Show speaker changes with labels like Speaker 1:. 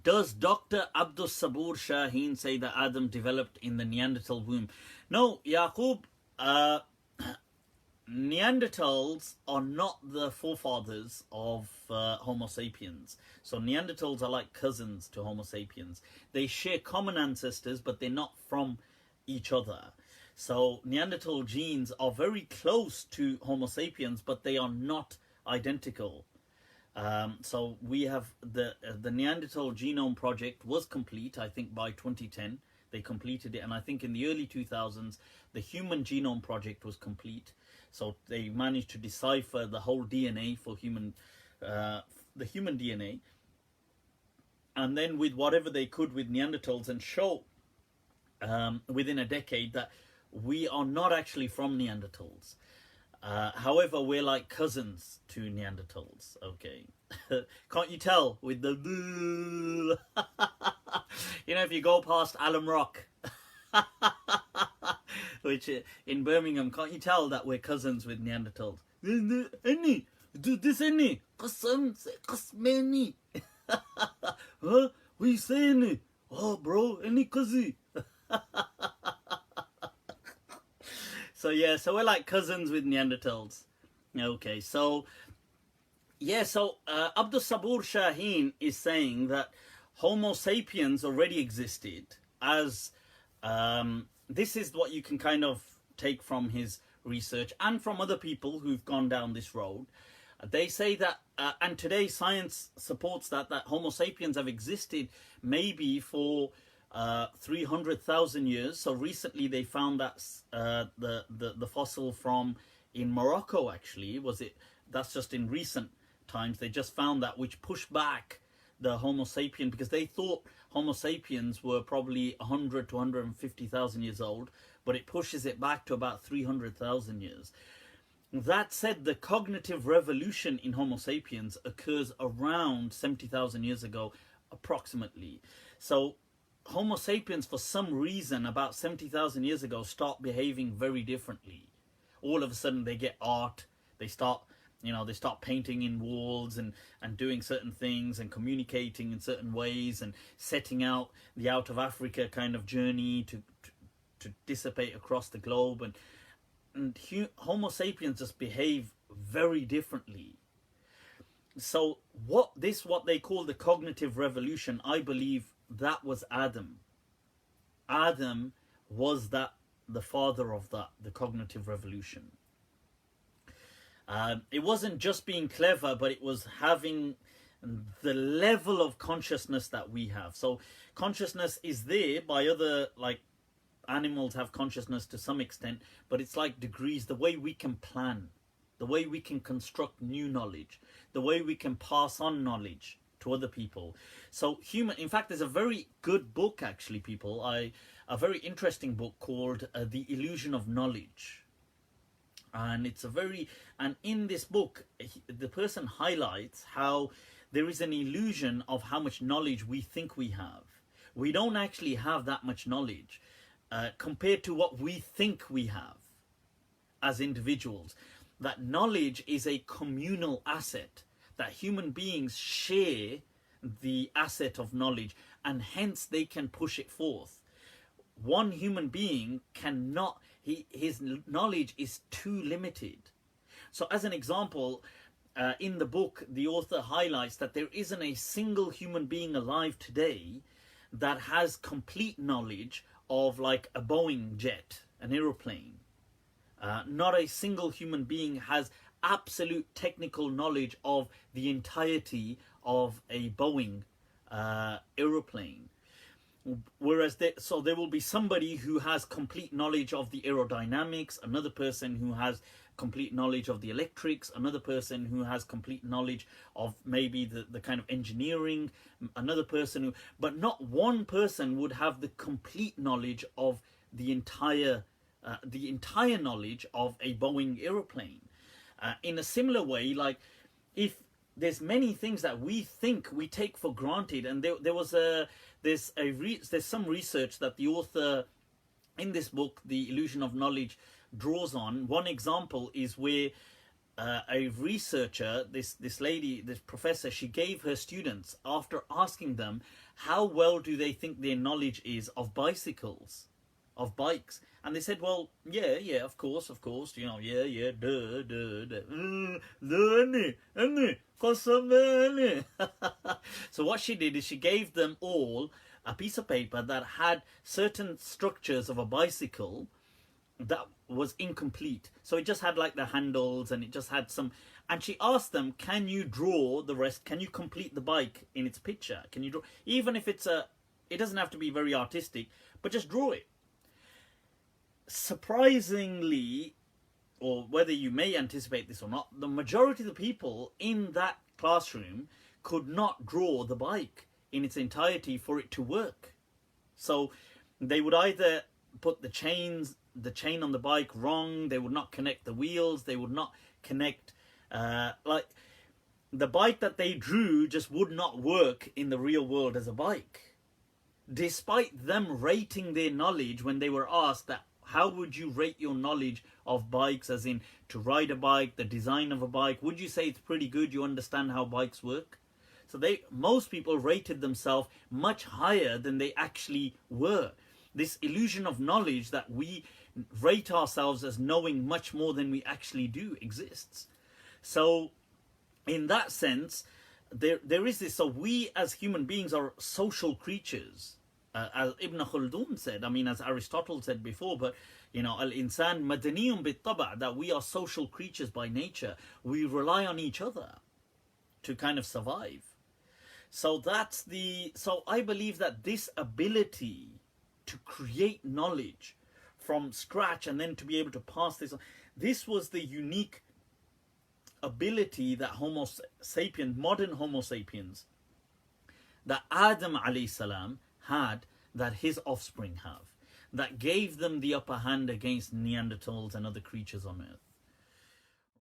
Speaker 1: Does Dr. Abdul Sabur Shaheen say that Adam developed in the Neanderthal womb? No, Yaqub. Neanderthals are not the forefathers of Homo sapiens. So Neanderthals are like cousins to Homo sapiens. They share common ancestors, but they're not from each other. So Neanderthal genes are very close to Homo sapiens, but they are not identical. So we have the Neanderthal Genome Project was complete, I think, by 2010. They completed it, and I think in the early 2000s, the Human Genome Project was complete. So they managed to decipher the whole DNA for the human DNA, and then with whatever they could with Neanderthals, and show within a decade that we are not actually from Neanderthals. However, we're like cousins to Neanderthals. Okay, can't you tell with the if you go past Alum Rock, which in Birmingham, can't you tell that we're cousins with Neanderthals? Any, do this any, cousin, kasmeni. Huh? What you saying? Oh, bro, any cousin? So yeah, so we're like cousins with Neanderthals. Okay, so yeah, so Abdul Sabur Shaheen is saying that Homo sapiens already existed as this is what you can kind of take from his research and from other people who've gone down this road. They say that, and today science supports that Homo sapiens have existed maybe for 300,000 years. So recently they found that the fossil from in Morocco, actually, that's just in recent times. They just found that, which pushed back the Homo sapien, because they thought Homo sapiens were probably 100 to 150,000 years old, but it pushes it back to about 300,000 years. That said, the cognitive revolution in Homo sapiens occurs around 70,000 years ago, approximately. So Homo sapiens, for some reason, about 70,000 years ago, start behaving very differently. All of a sudden, they get art. They start painting in walls and doing certain things and communicating in certain ways and setting out the out of Africa kind of journey to dissipate across the globe. And Homo sapiens just behave very differently. So what they call the cognitive revolution, I believe that was Adam. Adam was the father of the cognitive revolution. It wasn't just being clever, but it was having the level of consciousness that we have. So consciousness is there by other, like, animals have consciousness to some extent, but it's like degrees. The way we can plan, the way we can construct new knowledge, the way we can pass on knowledge to other people. So in fact, there's a very good book, actually, people, a very interesting book called The Illusion of Knowledge. And and in this book, the person highlights how there is an illusion of how much knowledge we think we have. We don't actually have that much knowledge compared to what we think we have as individuals. That knowledge is a communal asset, that human beings share the asset of knowledge, and hence they can push it forth. One human being cannot, his knowledge is too limited. So as an example, in the book, the author highlights that there isn't a single human being alive today that has complete knowledge of, like, a Boeing jet, an aeroplane. Not a single human being has absolute technical knowledge of the entirety of a Boeing aeroplane. Whereas there will be somebody who has complete knowledge of the aerodynamics, another person who has complete knowledge of the electrics, another person who has complete knowledge of maybe the kind of engineering, another person but not one person would have the complete knowledge of the entire knowledge of a Boeing aeroplane. In a similar way, like, if there's many things that we think we take for granted, and there's some research that the author in this book, The Illusion of Knowledge, draws on. One example is where a researcher, this lady, this professor, she gave her students, after asking them how well do they think their knowledge is of bicycles, of bikes, and they said, well, yeah, of course, you know, yeah, So what she did is she gave them all a piece of paper that had certain structures of a bicycle that was incomplete. So it just had like the handles, and it just had some, and she asked them, can you draw the rest, can you complete the bike in its picture, can you draw, even if it's it doesn't have to be very artistic, but just draw it. Surprisingly, or whether you may anticipate this or not, the majority of the people in that classroom could not draw the bike in its entirety for it to work. So they would either put the chain on the bike wrong, they would not connect the wheels, they would not connect, like, the bike that they drew just would not work in the real world as a bike. Despite them rating their knowledge, when they were asked that, how would you rate your knowledge of bikes, as in to ride a bike, the design of a bike, would you say it's pretty good, you understand how bikes work? So most people rated themselves much higher than they actually were. This illusion of knowledge that we rate ourselves as knowing much more than we actually do exists. So in that sense, there is this, so we as human beings are social creatures. As Ibn Khaldun said, I mean, as Aristotle said before, but you know, al-insan madaniyun bit-taba', that we are social creatures by nature. We rely on each other to kind of survive. So so I believe that this ability to create knowledge from scratch and then to be able to pass this on, this was the unique ability that Homo sapiens, modern Homo sapiens, that Adam alayhi salam had, that his offspring have, that gave them the upper hand against Neanderthals and other creatures on earth.